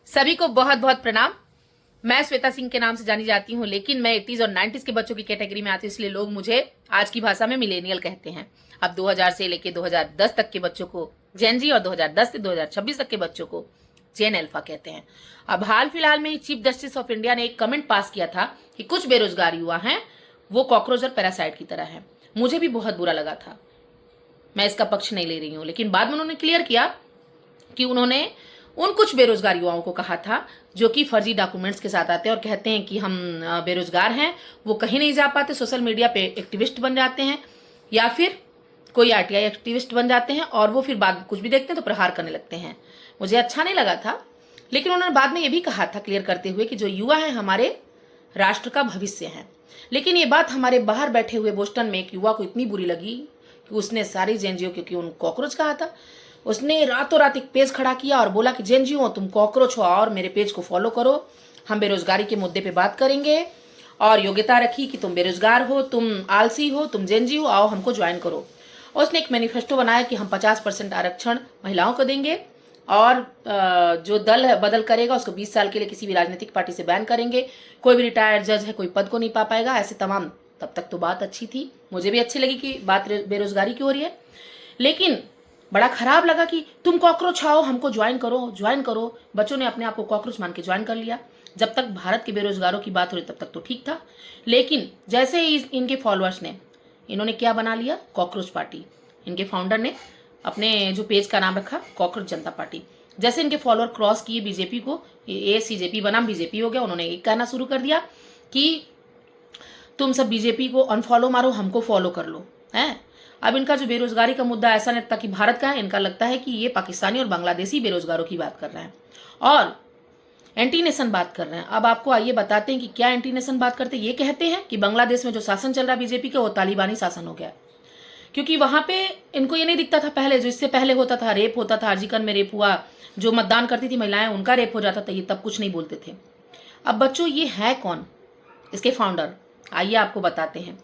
सभी को बहुत बहुत प्रणाम। मैं श्वेता सिंह के नाम से जानी जाती हूँ, लेकिन मैं 80s और 90s के बच्चों की कैटेगरी में आती हूँ, इसलिए लोग मुझे आज की भाषा में मिलेनियल कहते हैं। अब 2000 से लेके 2010 तक के बच्चों को जेन जी और 2010 से 2026 तक के बच्चों को जेन अल्फा कहते हैं। अब हाल फिलहाल में चीफ जस्टिस ऑफ इंडिया ने एक कमेंट पास किया था कि कुछ बेरोजगार युवा हैं वो कॉकरोच और पैरासाइट की तरह है। मुझे भी बहुत बुरा लगा था, मैं इसका पक्ष नहीं ले रही हूँ, लेकिन बाद में उन्होंने क्लियर किया कि उन्होंने उन कुछ बेरोजगार युवाओं को कहा था जो कि फर्जी डॉक्यूमेंट्स के साथ आते हैं और कहते हैं कि हम बेरोजगार हैं, वो कहीं नहीं जा पाते, सोशल मीडिया पे एक्टिविस्ट बन जाते हैं या फिर कोई आरटीआई एक्टिविस्ट बन जाते हैं और वो फिर बाद में कुछ भी देखते हैं तो प्रहार करने लगते हैं। मुझे अच्छा नहीं लगा था, लेकिन उन्होंने बाद में ये भी कहा था क्लियर करते हुए कि जो युवा है हमारे राष्ट्र का भविष्य है। लेकिन ये बात हमारे बाहर बैठे हुए बोस्टन में एक युवा को इतनी बुरी लगी कि उसने सारी जेएनजीओ, क्योंकि उन कॉकरोच कहा था, उसने रातों रात एक पेज खड़ा किया और बोला कि जेएनजीओ तुम कॉकरोच हो और मेरे पेज को फॉलो करो, हम बेरोजगारी के मुद्दे पे बात करेंगे। और योग्यता रखी कि तुम बेरोजगार हो, तुम आलसी हो, तुम जेएनजी हो, आओ हमको ज्वाइन करो। और उसने एक मैनिफेस्टो बनाया कि हम 50% आरक्षण महिलाओं को देंगे और जो दल बदल करेगा उसको 20 साल के लिए किसी भी राजनीतिक पार्टी से बैन करेंगे, कोई भी रिटायर्ड जज है कोई पद को नहीं पा पाएगा, ऐसे तमाम। तब तक तो बात अच्छी थी, मुझे भी अच्छी लगी कि बात बेरोजगारी की हो रही है, लेकिन बड़ा खराब लगा कि तुम कॉकरोच आओ हमको ज्वाइन करो। बच्चों ने अपने आप को कॉकरोच मान के ज्वाइन कर लिया। जब तक भारत के बेरोजगारों की बात हो रही तब तक तो ठीक था, लेकिन जैसे ही इनके फॉलोअर्स ने, इन्होंने क्या बना लिया, कॉकरोच पार्टी। इनके फाउंडर ने अपने जो पेज का नाम रखा कॉकरोच जनता पार्टी। जैसे इनके फॉलोअर क्रॉस किए बीजेपी को, ए सीजेपी बनाम बीजेपी हो गया, उन्होंने एक कहना शुरू कर दिया कि तुम सब बीजेपी को अनफॉलो मारो, हमको फॉलो कर लो। है अब इनका जो बेरोजगारी का मुद्दा ऐसा नहीं लगता कि भारत का है, इनका लगता है कि ये पाकिस्तानी और बांग्लादेशी बेरोजगारों की बात कर रहे हैं और एंटी नेशन बात कर रहे हैं। अब आपको आइए बताते हैं कि क्या एंटी नेशन बात करते हैं। ये कहते हैं कि बांग्लादेश में जो शासन चल रहा है बीजेपी का, वो तालिबानी शासन हो गया, क्योंकि वहां पे इनको ये नहीं दिखता था पहले, जो इससे पहले होता था, रेप होता था, अर्जिकन में रेप हुआ, जो मतदान करती थी महिलाएं उनका रेप हो जाता था, ये तब कुछ नहीं बोलते थे। अब बच्चों ये है कौन, इसके फाउंडर, आइए आपको बताते हैं।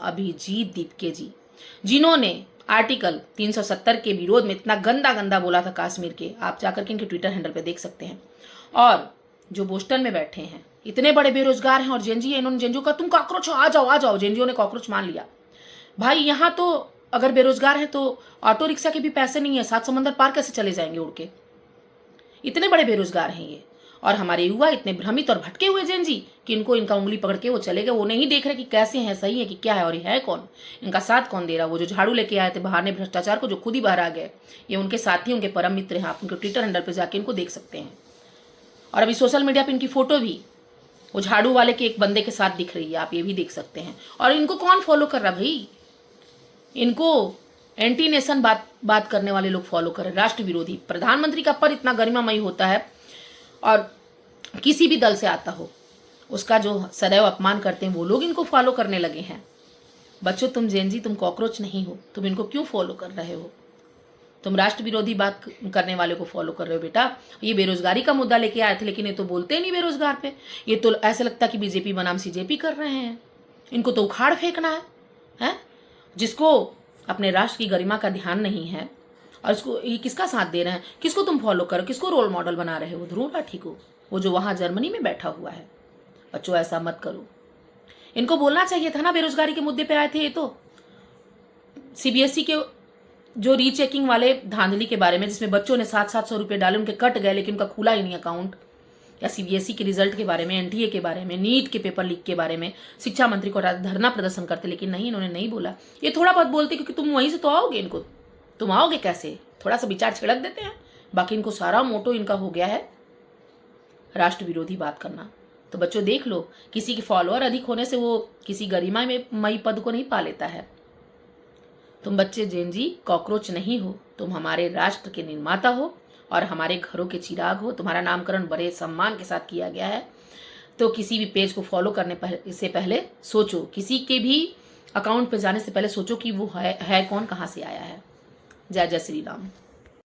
अभिजीत दीपके जी, जिन्होंने आर्टिकल 370 के विरोध में इतना गंदा गंदा बोला था कश्मीर के, आप जाकर के इनके ट्विटर हैंडल पे देख सकते हैं। और जो बोस्टन में बैठे हैं इतने बड़े बेरोजगार हैं और जेएनजी है, इन्होंने जेएनजी का तुम कॉकरोच हो, आ जाओ। जेएनजीओ ने कॉकरोच मान लिया। भाई यहाँ तो अगर बेरोजगार है तो ऑटो रिक्शा के भी पैसे नहीं है, 7 समंदर पार कैसे चले जाएंगे उड़ के, इतने बड़े बेरोजगार हैं ये। और हमारे युवा इतने भ्रमित और भटके हुए जेएनजी कि इनको इनका उंगली पकड़ के वो चले गए, वो नहीं देख रहे कि कैसे हैं, सही है कि क्या है और ये है कौन, इनका साथ कौन दे रहा। वो जो झाड़ू लेके आए थे बहाने भ्रष्टाचार को, जो खुद ही बाहर आ गए, ये उनके साथी, उनके परम मित्र हैं। आप उनके ट्विटर हैंडल पे जाके इनको देख सकते हैं। और अभी सोशल मीडिया पे इनकी फोटो भी वो झाड़ू वाले के एक बंदे के साथ दिख रही है, आप ये भी देख सकते हैं। और इनको कौन फॉलो कर रहा भाई, इनको एंटी नेशन बात करने वाले लोग फॉलो कर रहे, राष्ट्र विरोधी। प्रधानमंत्री का पद इतना गरिमामयी होता है और किसी भी दल से आता हो उसका जो सदैव अपमान करते हैं वो लोग इनको फॉलो करने लगे हैं। बच्चों तुम जेएनजी, तुम कॉकरोच नहीं हो, तुम इनको क्यों फॉलो कर रहे हो? तुम राष्ट्र विरोधी बात करने वाले को फॉलो कर रहे हो। बेटा ये बेरोजगारी का मुद्दा लेके आए थे, लेकिन ये तो बोलते नहीं बेरोजगार पे, ये तो ऐसा लगता कि बीजेपी बनाम सीजेपी कर रहे हैं, इनको तो उखाड़ फेंकना है? जिसको अपने राष्ट्र की गरिमा का ध्यान नहीं है और इसको ये किसका साथ दे रहे हैं, किसको तुम फॉलो करो, किसको रोल मॉडल बना रहे हो? ध्रुव राठी को, वो जो वहां जर्मनी में बैठा हुआ है। बच्चों ऐसा मत करो, इनको बोलना चाहिए था ना, बेरोजगारी के मुद्दे पे आए थे ये तो। सीबीएसई के जो रीचेकिंग वाले धांधली के बारे में, जिसमें बच्चों ने 700 रुपए डाले, उनके कट गए लेकिन उनका खुला ही नहीं अकाउंट, या सीबीएसई के रिजल्ट के बारे में, एनटीए के बारे में, नीट के पेपर लीक के बारे में शिक्षा मंत्री को धरना प्रदर्शन करते, लेकिन नहीं, इन्होंने नहीं बोला। ये थोड़ा बहुत बोलते क्योंकि तुम वहीं से तो आओगे, इनको तुम आओगे कैसे, थोड़ा सा विचार छिड़क देते हैं। बाकी इनको सारा मोटो इनका हो गया है राष्ट्र विरोधी बात करना। तो बच्चों देख लो, किसी के फॉलोअर अधिक होने से वो किसी गरिमा में मई पद को नहीं पा लेता है। तुम बच्चे जेएनजी कॉकरोच नहीं हो, तुम हमारे राष्ट्र के निर्माता हो और हमारे घरों के चिराग हो। तुम्हारा नामकरण बड़े सम्मान के साथ किया गया है, तो किसी भी पेज को फॉलो करने से पहले सोचो, किसी के भी अकाउंट पे जाने से पहले सोचो कि वो है कौन, कहाँ से आया है। जय जय श्री राम।